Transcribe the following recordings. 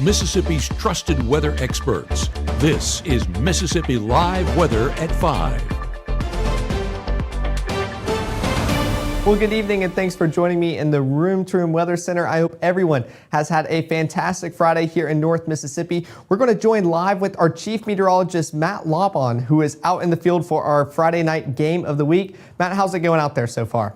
Mississippi's trusted weather experts. This is Mississippi Live Weather at 5. Well, good evening and thanks for joining me in the Room to Room Weather Center. I hope everyone has had a fantastic Friday here in North Mississippi. We're going to join live with our Chief Meteorologist, Matt Laubon, who is out in the field for our Friday night game of the week. Matt, how's it going out there so far?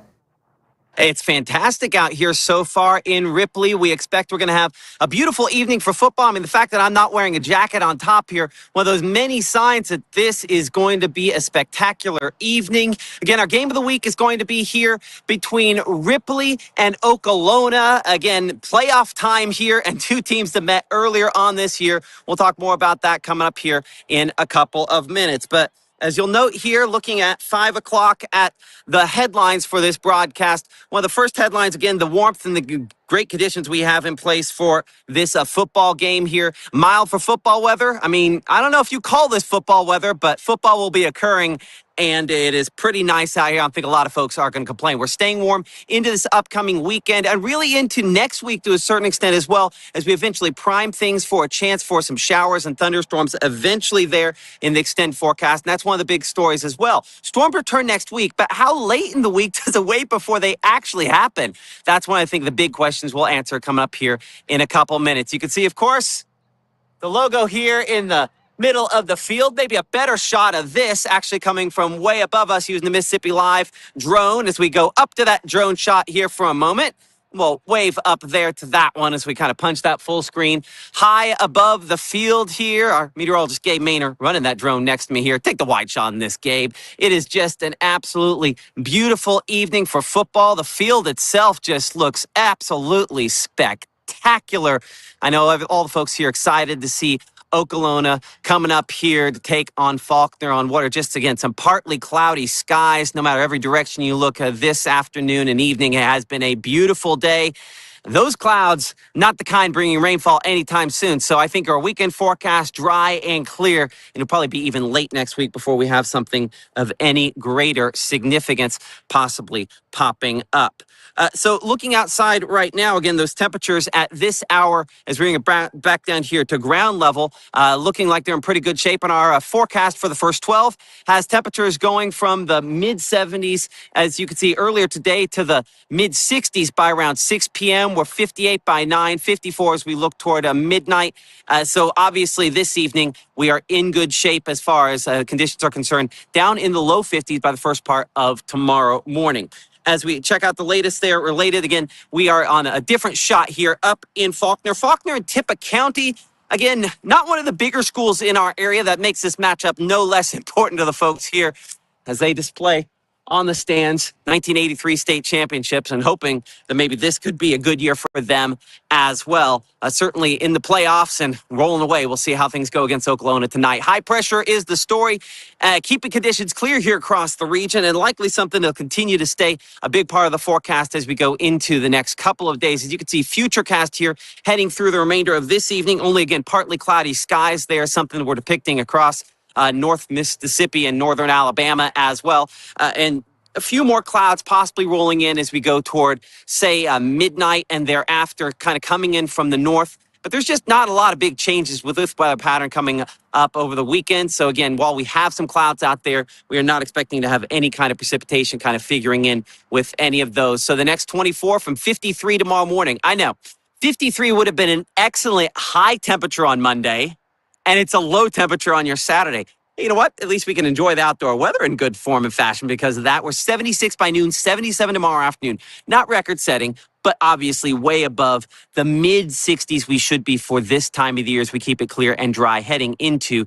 It's fantastic out here so far in Ripley. We expect we're going to have a beautiful evening for football. I mean, the fact that I'm not wearing a jacket on top here, one of those many signs that this is going to be a spectacular evening. Again, our game of the week is going to be here between Ripley and Okolona. Again, playoff time here and two teams that met earlier on this year. We'll talk more about that coming up here in a couple of minutes. But as you'll note here, looking at 5 o'clock at the headlines for this broadcast, one of the first headlines, again, the warmth and the great conditions we have in place for this football game here. Mild for football weather. I mean, I don't know if you call this football weather, but football will be occurring, and it is pretty nice out here. I don't think a lot of folks are going to complain. We're staying warm into this upcoming weekend and really into next week to a certain extent as well, as we eventually prime things for a chance for some showers and thunderstorms eventually there in the extended forecast. And that's one of the big stories as well. Storms return next week, but how late in the week does it wait before they actually happen? That's one of, I think, the big questions we'll answer coming up here in a couple minutes. You can see, of course, the logo here in the middle of the field. Maybe a better shot of this actually coming from way above us using the Mississippi Live drone as we go up to that drone shot here for a moment. We'll wave up there to that one as we kind of punch that full screen high above the field here. Our meteorologist, Gabe Maynor, running that drone next to me here. Take the wide shot on this, Gabe. It is just an absolutely beautiful evening for football. The field itself just looks absolutely spectacular. I know all the folks here excited to see Okolona coming up here to take on Faulkner on what are just, again, some partly cloudy skies. No matter every direction you look this afternoon and evening, it has been a beautiful day. Those clouds, not the kind bringing rainfall anytime soon. So I think our weekend forecast, dry and clear. And it'll probably be even late next week before we have something of any greater significance possibly popping up. So looking outside right now, again, those temperatures at this hour, as we bring it back down here to ground level, looking like they're in pretty good shape. And our forecast for the first 12 has temperatures going from the mid-70s, as you can see earlier today, to the mid-60s by around 6 p.m. We're 58 by 9, 54 as we look toward midnight. So obviously this evening, we are in good shape as far as conditions are concerned, down in the low 50s by the first part of tomorrow morning. As we check out the latest there related, again, we are on a different shot here up in Faulkner. Faulkner and Tippah County, again, not one of the bigger schools in our area. That makes this matchup no less important to the folks here as they display on the stands 1983 state championships, and hoping that maybe this could be a good year for them as well. Certainly in the playoffs and rolling away. We'll see how things go against Okolona tonight. High pressure is the story. Keeping conditions clear here across the region, and likely something that'll continue to stay a big part of the forecast as we go into the next couple of days. As you can see, Futurecast here heading through the remainder of this evening. Only, again, partly cloudy skies there, something we're depicting across North Mississippi and northern Alabama as well. And a few more clouds possibly rolling in as we go toward, say, midnight and thereafter, kind of coming in from the north. But there's just not a lot of big changes with this weather pattern coming up over the weekend. So again, while we have some clouds out there, we are not expecting to have any kind of precipitation kind of figuring in with any of those. So the next 24 from 53 tomorrow morning. I know 53 would have been an excellent high temperature on Monday, and it's a low temperature on your Saturday. You know what? At least we can enjoy the outdoor weather in good form and fashion because of that. We're 76 by noon, 77 tomorrow afternoon. Not record-setting, but obviously way above the mid-60s we should be for this time of the year as we keep it clear and dry heading into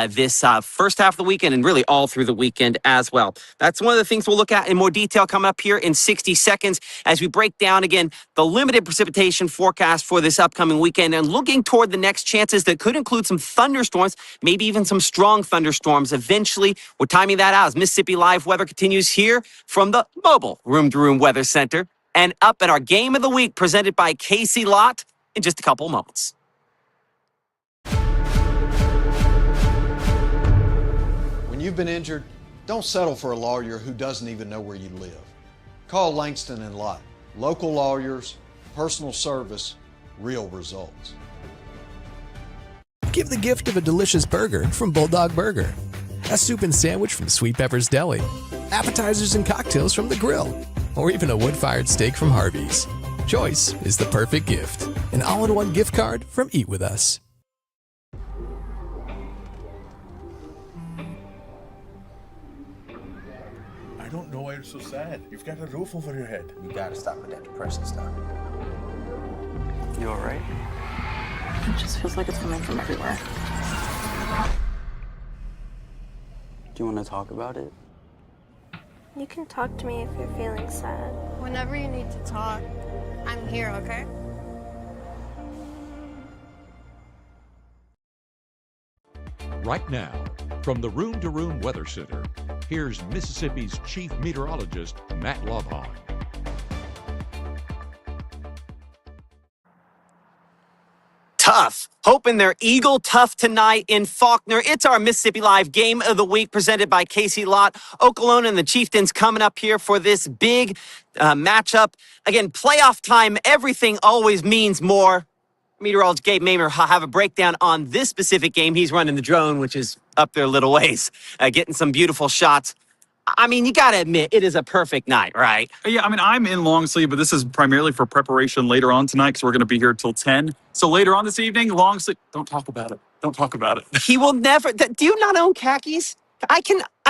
this first half of the weekend and really all through the weekend as well. That's one of the things we'll look at in more detail coming up here in 60 seconds as we break down, again, the limited precipitation forecast for this upcoming weekend and looking toward the next chances that could include some thunderstorms, maybe even some strong thunderstorms. Eventually, we're timing that out as Mississippi Live Weather continues here from the mobile Room to Room Weather Center. And up at our Game of the Week presented by Casey Lott in just a couple moments. When you've been injured, don't settle for a lawyer who doesn't even know where you live. Call Langston and Lott. Local lawyers, personal service, real results. Give the gift of a delicious burger from Bulldog Burger, a soup and sandwich from Sweet Pepper's Deli, appetizers and cocktails from The Grill, or even a wood-fired steak from Harvey's. Choice is the perfect gift. An all-in-one gift card from Eat With Us. I don't know why you're so sad. You've got a roof over your head. You gotta stop with that depression stuff. You alright? It just feels like it's coming from everywhere. Do you want to talk about it? You can talk to me if you're feeling sad. Whenever you need to talk, I'm here, okay? Right now, from the Room to Room Weather Center, here's Mississippi's Chief Meteorologist, Matt Lovehon. Tough. Hoping they're Eagle tough tonight in Faulkner. It's our Mississippi Live Game of the Week presented by Casey Lott. Okolona and the Chieftains coming up here for this big matchup. Again, playoff time, everything always means more. Meteorologist Gabe Mamer have a breakdown on this specific game. He's running the drone, which is up there a little ways, getting some beautiful shots. I mean, you got to admit, it is a perfect night, right? Yeah, I mean, I'm in long sleeve, but this is primarily for preparation later on tonight because we're going to be here till 10. So later on this evening, long sleeve. Don't talk about it. Don't talk about it. He will never. Do you not own khakis? Are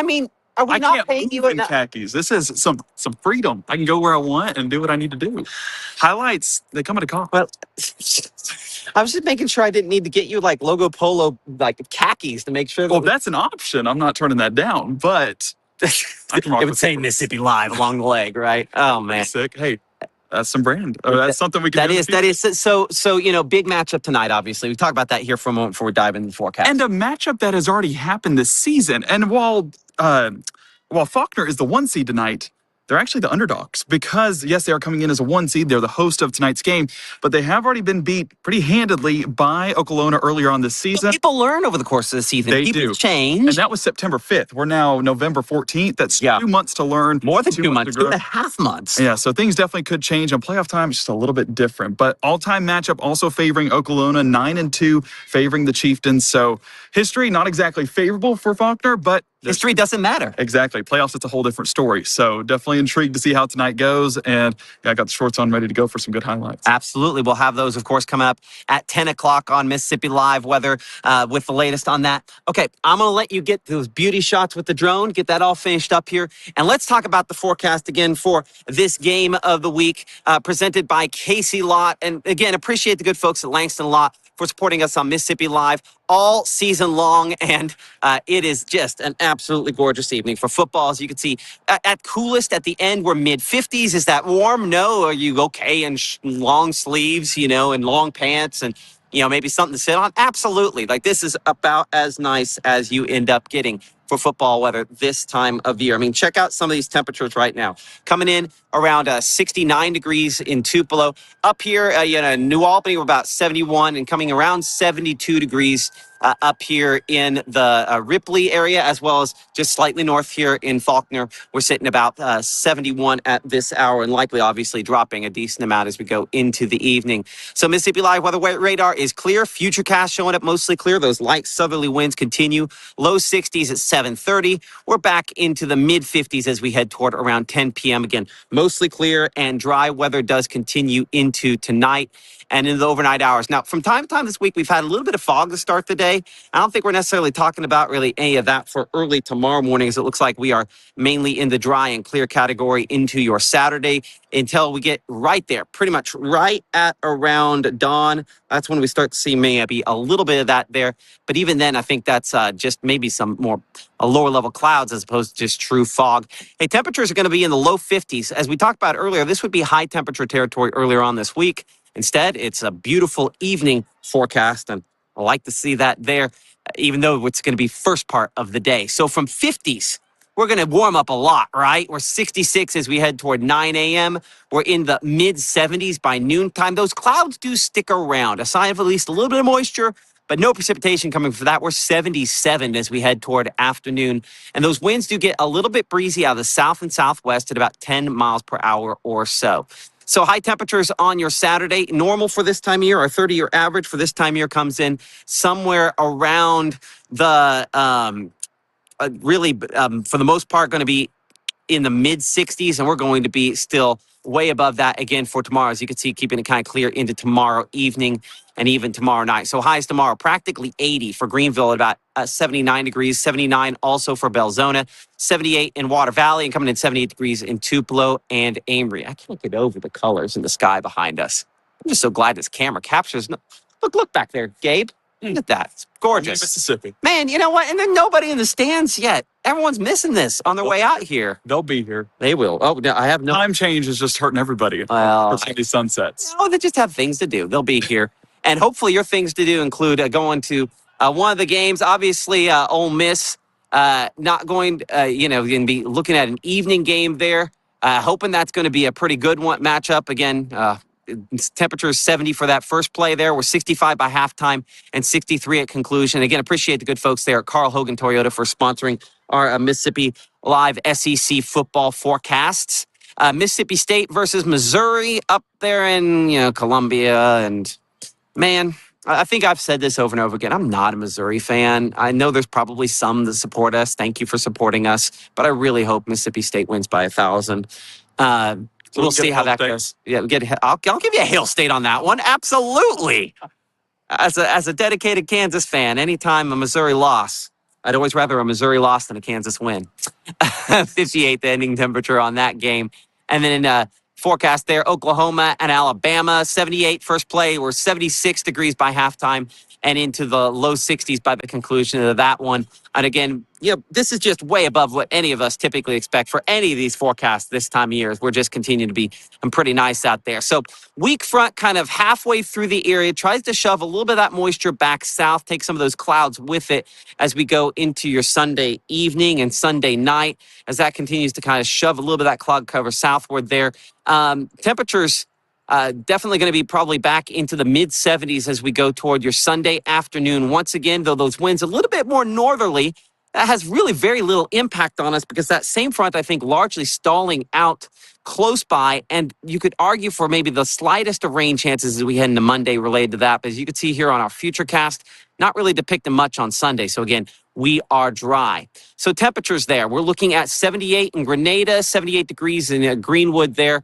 we I not can't paying move you in enough? khakis. This is some freedom. I can go where I want and do what I need to do. Highlights, they come at a cost. Well, I was just making sure I didn't need to get you like logo polo, like khakis to make sure. Well, that's an option. I'm not turning that down, but I can rock it would with say it. Mississippi Live along the leg, right? Oh man, Sick. Hey, that's some brand. Or that's something we can do. That is. So, big matchup tonight, obviously. We talk about that here for a moment before we dive into the forecast. And a matchup that has already happened this season. And while Faulkner is the 1 seed tonight, they're actually the underdogs because, yes, they are coming in as a 1 seed. They're the host of tonight's game, but they have already been beat pretty handedly by Okolona earlier on this season. People learn over the course of the season. They People do. change. And that was September 5th. We're now November 14th. That's 2 months to learn. More than 2 months, to grow. 2.5 months. Yeah, so things definitely could change. On playoff time, it's just a little bit different. But all-time matchup also favoring Okolona, 9-2, favoring the Chieftains. So history, not exactly favorable for Faulkner, but history doesn't matter. Exactly. Playoffs, it's a whole different story. So definitely intrigued to see how tonight goes. And yeah, I got the shorts on ready to go for some good highlights. Absolutely. We'll have those, of course, coming up at 10 o'clock on Mississippi Live Weather with the latest on that. Okay, I'm going to let you get those beauty shots with the drone, get that all finished up here. And let's talk about the forecast again for this game of the week presented by Casey Lott. And again, appreciate the good folks at Langston Lott for supporting us on Mississippi Live all season long. And it is just an absolutely gorgeous evening for football. As you can see, at coolest at the end, we're mid-50s. Is that warm? No. Are you okay in long sleeves, and long pants and, maybe something to sit on? Absolutely. Like, this is about as nice as you end up getting for football weather this time of year. I mean, check out some of these temperatures right now. Coming in around 69 degrees in Tupelo. Up here, New Albany, we're about 71 and coming around 72 degrees up here in the Ripley area, as well as just slightly north here in Faulkner. We're sitting about 71 at this hour and likely, obviously, dropping a decent amount as we go into the evening. So Mississippi Live weather radar is clear. Futurecast showing up mostly clear. Those light southerly winds continue. Low 60s at 7:30. We're back into the mid-50s as we head toward around 10 p.m. Again, mostly clear and dry weather does continue into tonight and in the overnight hours. Now, from time to time this week, we've had a little bit of fog to start the day. I don't think we're necessarily talking about really any of that for early tomorrow morning, as it looks like we are mainly in the dry and clear category into your Saturday until we get right there, pretty much right at around dawn. That's when we start to see maybe a little bit of that there. But even then, I think that's just maybe some more lower level clouds as opposed to just true fog. Hey, temperatures are going to be in the low 50s. As we talked about earlier, this would be high temperature territory earlier on this week. Instead, it's a beautiful evening forecast, and I like to see that there, even though it's going to be first part of the day. So from 50s, we're going to warm up a lot, right? We're 66 as we head toward 9 a.m. We're in the mid-70s by noontime. Those clouds do stick around, a sign of at least a little bit of moisture, but no precipitation coming for that. We're 77 as we head toward afternoon. And those winds do get a little bit breezy out of the south and southwest at about 10 miles per hour or so. So high temperatures on your Saturday, normal for this time of year, our 30-year average for this time of year comes in somewhere around the, for the most part, going to be in the mid 60s, and we're going to be still way above that again for tomorrow. As you can see, keeping it kind of clear into tomorrow evening and even tomorrow night. So highs tomorrow, practically 80 for Greenville at about 79 degrees, 79 also for Belzona, 78 in Water Valley, and coming in 78 degrees in Tupelo and Amory. I can't get over the colors in the sky behind us. I'm just so glad this camera captures. Look back there, Gabe. Look at that. It's gorgeous. Mississippi. Man, you know what? And there's nobody in the stands yet. Everyone's missing this on their way out here. They'll be here. They will. Oh, no, I have no. Time change is just hurting everybody. Well, for these sunsets. Oh, they just have things to do. They'll be here. And hopefully your things to do include going to one of the games. Obviously, Ole Miss not going, going to be looking at an evening game there. Hoping that's going to be a pretty good one matchup. Again, temperature is 70 for that first play there. We're 65 by halftime and 63 at conclusion. Again, appreciate the good folks there at Carl Hogan Toyota for sponsoring our Mississippi Live SEC football forecasts. Mississippi State versus Missouri up there in Columbia. And man, I think I've said this over and over again. I'm not a Missouri fan. I know there's probably some that support us. Thank you for supporting us. But I really hope Mississippi State wins by 1,000. We'll see how that goes. Yeah, I'll give you a Hail State on that one. Absolutely. As a dedicated Kansas fan, anytime a Missouri loss, I'd always rather a Missouri loss than a Kansas win. 58 the ending temperature on that game. And then in forecast there, Oklahoma and Alabama, 78 first play. We're 76 degrees by halftime and into the low 60s by the conclusion of that one. And again, this is just way above what any of us typically expect for any of these forecasts this time of year. We're just continuing to be pretty nice out there. So weak front kind of halfway through the area, tries to shove a little bit of that moisture back south, take some of those clouds with it as we go into your Sunday evening and Sunday night, as that continues to kind of shove a little bit of that cloud cover southward there. Temperatures definitely going to be probably back into the mid 70s as we go toward your Sunday afternoon. Once again, though those winds a little bit more northerly, that has really very little impact on us because that same front, I think, largely stalling out close by. And you could argue for maybe the slightest of rain chances as we head into Monday related to that. But as you can see here on our Futurecast, not really depicting much on Sunday. So again, we are dry. So temperatures there. We're looking at 78 in Grenada, 78 degrees in Greenwood there.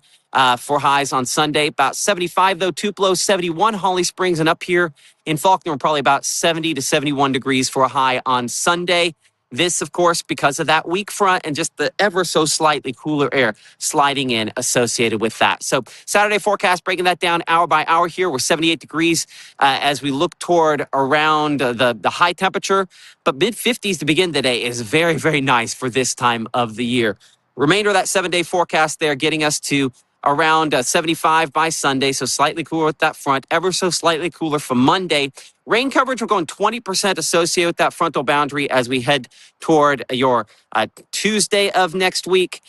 For highs on Sunday, about 75 though, Tupelo, 71, Holly Springs, and up here in Faulkner, probably about 70 to 71 degrees for a high on Sunday. This, of course, because of that weak front and just the ever so slightly cooler air sliding in associated with that. So Saturday forecast, breaking that down hour by hour here. We're 78 degrees as we look toward around the high temperature, but mid-50s to begin the day is very, very nice for this time of the year. Remainder of that 7-day forecast there getting us to around 75 by Sunday, so slightly cooler with that front, ever so slightly cooler for Monday. Rain coverage, we're going 20% associated with that frontal boundary as we head toward your Tuesday of next week,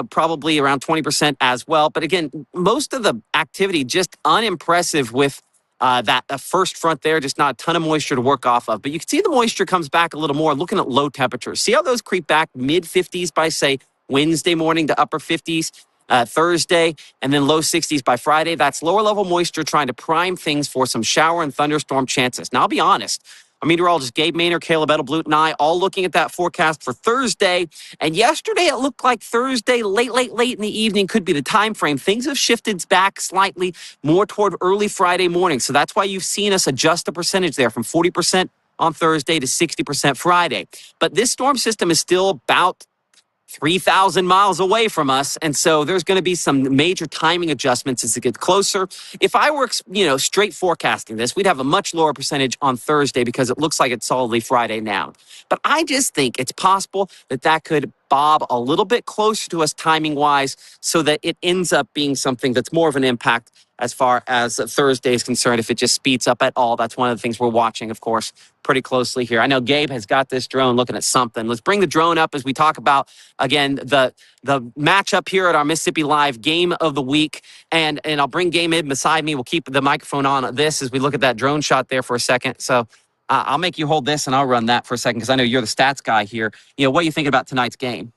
probably around 20% as well. But again, most of the activity just unimpressive with that first front there, just not a ton of moisture to work off of. But you can see the moisture comes back a little more looking at low temperatures. See how those creep back mid-50s by, say, Wednesday morning to upper 50s. Thursday, and then low 60s by Friday. That's lower level moisture trying to prime things for some shower and thunderstorm chances. Now, I'll be honest. Our meteorologist Gabe Maynard, Caleb Edelblut, and I all looking at that forecast for Thursday. And yesterday, it looked like Thursday, late in the evening could be the time frame. Things have shifted back slightly more toward early Friday morning. So that's why you've seen us adjust the percentage there from 40% on Thursday to 60% Friday. But this storm system is still about 3,000 miles away from us. And so there's going to be some major timing adjustments as it gets closer. If I were, straight forecasting this, we'd have a much lower percentage on Thursday because it looks like it's solidly Friday now. But I just think it's possible that could bob a little bit closer to us timing-wise so that it ends up being something that's more of an impact as far as Thursday is concerned. If it just speeds up at all, that's one of the things we're watching, of course, pretty closely here. I know Gabe has got this drone looking at something. Let's bring the drone up as we talk about, again, the matchup here at our Mississippi Live Game of the Week. And I'll bring Gabe in beside me. We'll keep the microphone on this as we look at that drone shot there for a second. So I'll make you hold this and I'll run that for a second because I know you're the stats guy here. What are you thinking about tonight's game?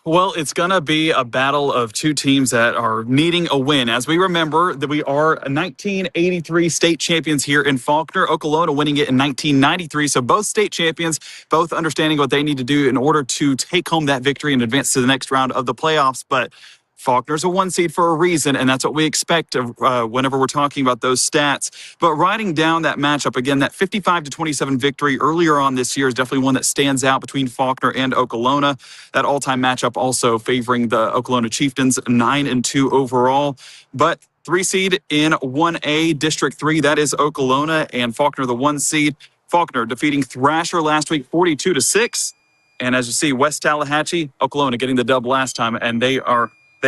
Well, it's going to be a battle of two teams that are needing a win. As we remember that we are 1983 state champions here in Faulkner, Okolona winning it in 1993. So both state champions, both understanding what they need to do in order to take home that victory and advance to the next round of the playoffs. But Faulkner's a 1 seed for a reason, and that's what we expect whenever we're talking about those stats. But writing down that matchup, again, that 55-27 victory earlier on this year is definitely one that stands out between Faulkner and Okolona. That all-time matchup also favoring the Okolona Chieftains, 9-2 overall. But 3 seed in 1A, District 3, that is Okolona, and Faulkner the 1 seed. Faulkner defeating Thrasher last week, 42-6. And as you see, West Tallahatchie, Okolona getting the dub last time, and they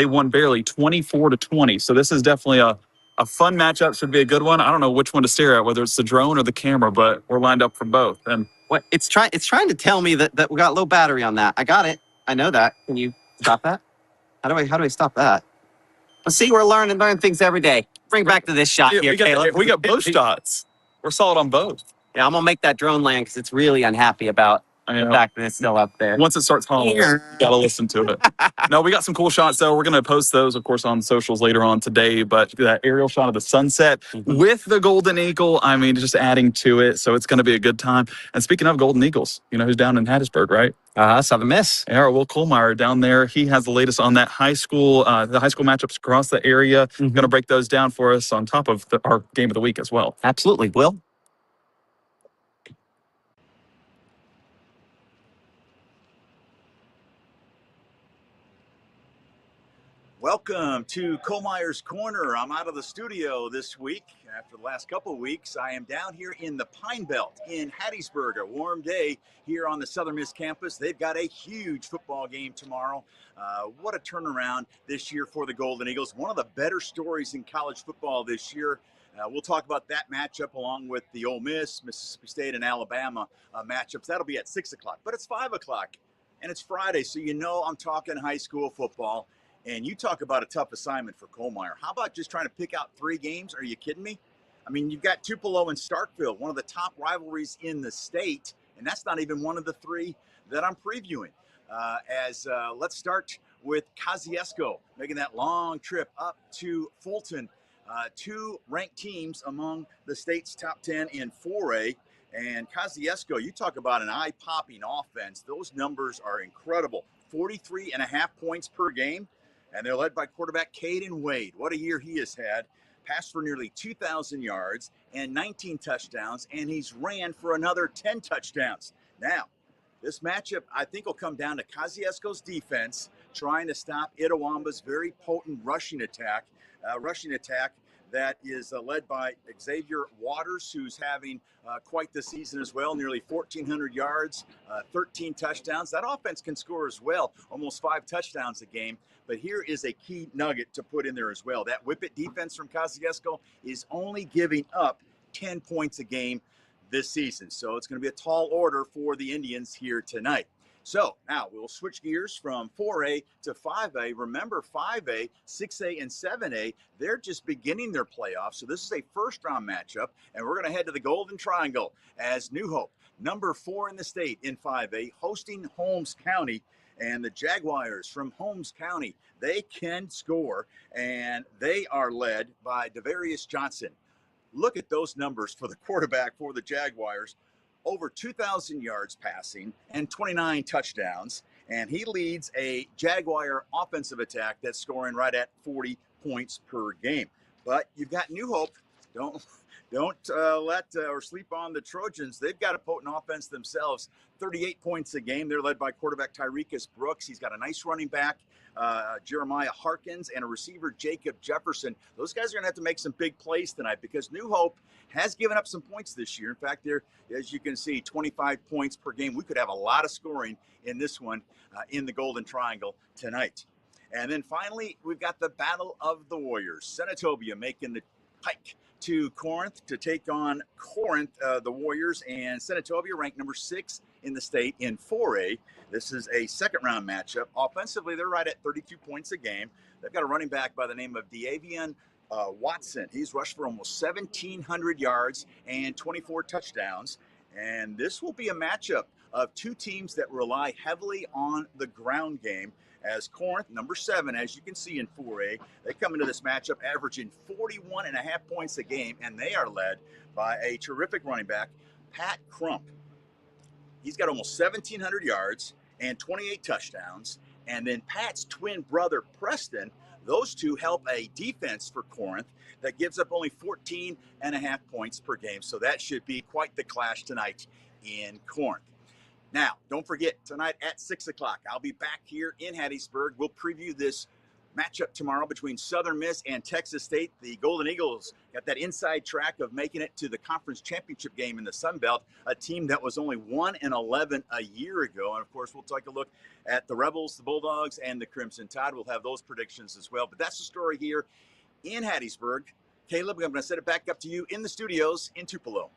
won barely 24-20. So this is definitely a fun matchup. Should be a good one. I don't know which one to stare at, whether it's the drone or the camera, but we're lined up for both. And What it's trying to tell me that we got low battery on that. I got it. I know that. Can you stop that? How do I stop that? Let's see, we're learning things every day. Bring back to this shot here, Caleb. We got both shots. We're solid on both. Yeah, I'm gonna make that drone land because it's really unhappy about the fact that it's still up there. Once it starts hauling, you gotta listen to it. No, we got some cool shots though. We're gonna post those, of course, on socials later on today. But that aerial shot of the sunset with the Golden Eagle, I mean, just adding to it. So it's gonna be a good time. And speaking of Golden Eagles, you know who's down in Hattiesburg, right? Southern Miss. Yeah, Will Kohlmeyer down there. He has the latest on that high school, the high school matchups across the area. Going to break those down for us on top of our game of the week as well. Absolutely, Will. Welcome to Kohlmeyer's Corner. I'm out of the studio this week. After the last couple of weeks, I am down here in the Pine Belt in Hattiesburg. A warm day here on the Southern Miss campus. They've got a huge football game tomorrow. What a turnaround this year for the Golden Eagles. One of the better stories in college football this year. We'll talk about that matchup along with the Ole Miss, Mississippi State, and Alabama matchups. That'll be at 6 o'clock, but it's 5 o'clock, and it's Friday, so you know I'm talking high school football. And you talk about a tough assignment for Kohlmeyer. How about just trying to pick out 3 games? Are you kidding me? I mean, you've got Tupelo and Starkville, one of the top rivalries in the state, and that's not even one of the 3 that I'm previewing. Let's start with Kosciuszko, making that long trip up to Fulton. 2 ranked teams among the state's top 10 in 4A. And Kosciuszko, you talk about an eye-popping offense. Those numbers are incredible. 43.5 points per game. And they're led by quarterback Caden Wade. What a year he has had. Passed for nearly 2,000 yards and 19 touchdowns, and he's ran for another 10 touchdowns. Now, this matchup, I think, will come down to Kosciuszko's defense trying to stop Itawamba's very potent rushing attack that is led by Xavier Waters, who's having quite the season as well, nearly 1,400 yards, 13 touchdowns. That offense can score as well, almost 5 touchdowns a game. But here is a key nugget to put in there as well. That whip-it defense from Kosciuszko is only giving up 10 points a game this season. So it's going to be a tall order for the Indians here tonight. So now we'll switch gears from 4A to 5A. Remember, 5A, 6A, and 7A, they're just beginning their playoffs. So this is a first-round matchup, and we're going to head to the Golden Triangle as New Hope, number 4 in the state in 5A, hosting Holmes County. And the Jaguars from Holmes County, they can score, and they are led by Devarius Johnson. Look at those numbers for the quarterback for the Jaguars. Over 2,000 yards passing and 29 touchdowns. And he leads a Jaguar offensive attack that's scoring right at 40 points per game. But you've got New Hope. Don't sleep on the Trojans. They've got a potent offense themselves. 38 points a game. They're led by quarterback Tyrekus Brooks. He's got a nice running back, Jeremiah Harkins, and a receiver, Jacob Jefferson. Those guys are going to have to make some big plays tonight because New Hope has given up some points this year. In fact, they're, as you can see, 25 points per game. We could have a lot of scoring in this one in the Golden Triangle tonight. And then finally, we've got the Battle of the Warriors. Senatobia making the hike to Corinth to take on Corinth, the Warriors, and Senatobia ranked number 6 in the state in 4A. This is a second-round matchup. Offensively, they're right at 32 points a game. They've got a running back by the name of De'Avion Watson. He's rushed for almost 1,700 yards and 24 touchdowns. And this will be a matchup of 2 teams that rely heavily on the ground game. as Corinth, number 7, as you can see in 4A, they come into this matchup averaging 41.5 points a game, and they are led by a terrific running back, Pat Crump. He's got almost 1,700 yards and 28 touchdowns. And then Pat's twin brother, Preston, those two help a defense for Corinth that gives up only 14.5 points per game. So that should be quite the clash tonight in Corinth. Now, don't forget, tonight at 6 o'clock, I'll be back here in Hattiesburg. We'll preview this matchup tomorrow between Southern Miss and Texas State. The Golden Eagles got that inside track of making it to the conference championship game in the Sun Belt, a team that was only 1-11 a year ago. And of course, we'll take a look at the Rebels, the Bulldogs, and the Crimson Tide. We'll have those predictions as well. But that's the story here in Hattiesburg. Caleb, I'm going to set it back up to you in the studios in Tupelo.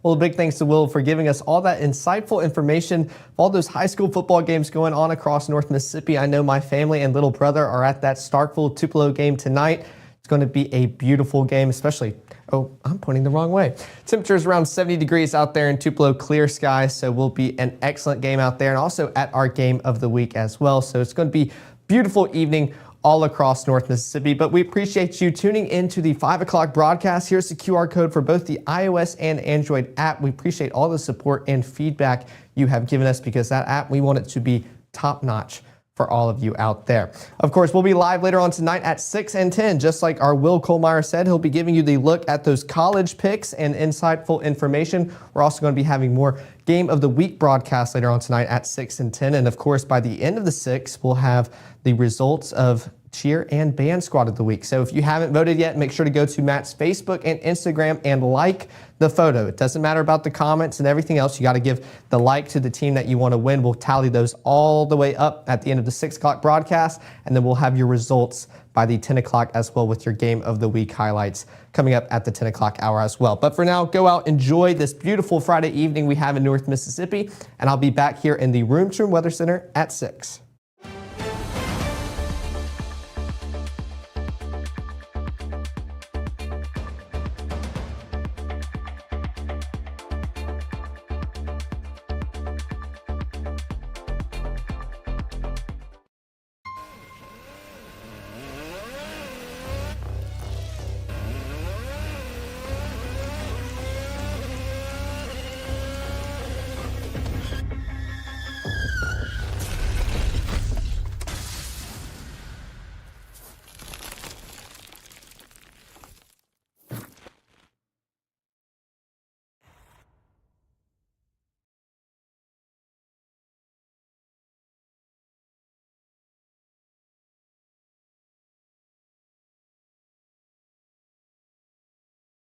Well, a big thanks to Will for giving us all that insightful information of all those high school football games going on across North Mississippi. I know my family and little brother are at that Starkville-Tupelo game tonight. It's going to be a beautiful game, especially, oh, I'm pointing the wrong way. Temperatures around 70 degrees out there in Tupelo, clear skies, so will be an excellent game out there, and also at our game of the week as well. So it's going to be a beautiful evening all across North Mississippi. But we appreciate you tuning into the 5 o'clock broadcast. Here's the QR code for both the iOS and Android app. We appreciate all the support and feedback you have given us, because that app, we want it to be top notch for all of you out there. Of course, we'll be live later on tonight at 6 and 10. Just like our Will Kohlmeyer said, he'll be giving you the look at those college picks and insightful information. We're also going to be having more Game of the Week broadcasts later on tonight at 6 and 10. And of course, by the end of the 6, we'll have the results of cheer and band squad of the week. So if you haven't voted yet, make sure to go to Matt's Facebook and Instagram and like the photo. It doesn't matter about the comments and everything else. You got to give the like to the team that you want to win. We'll tally those all the way up at the end of the 6 o'clock broadcast, and then we'll have your results by the 10 o'clock as well, with your game of the week highlights coming up at the 10 o'clock hour as well. But for now, go out, enjoy this beautiful Friday evening we have in North Mississippi, and I'll be back here in the Room to Room Weather Center at 6.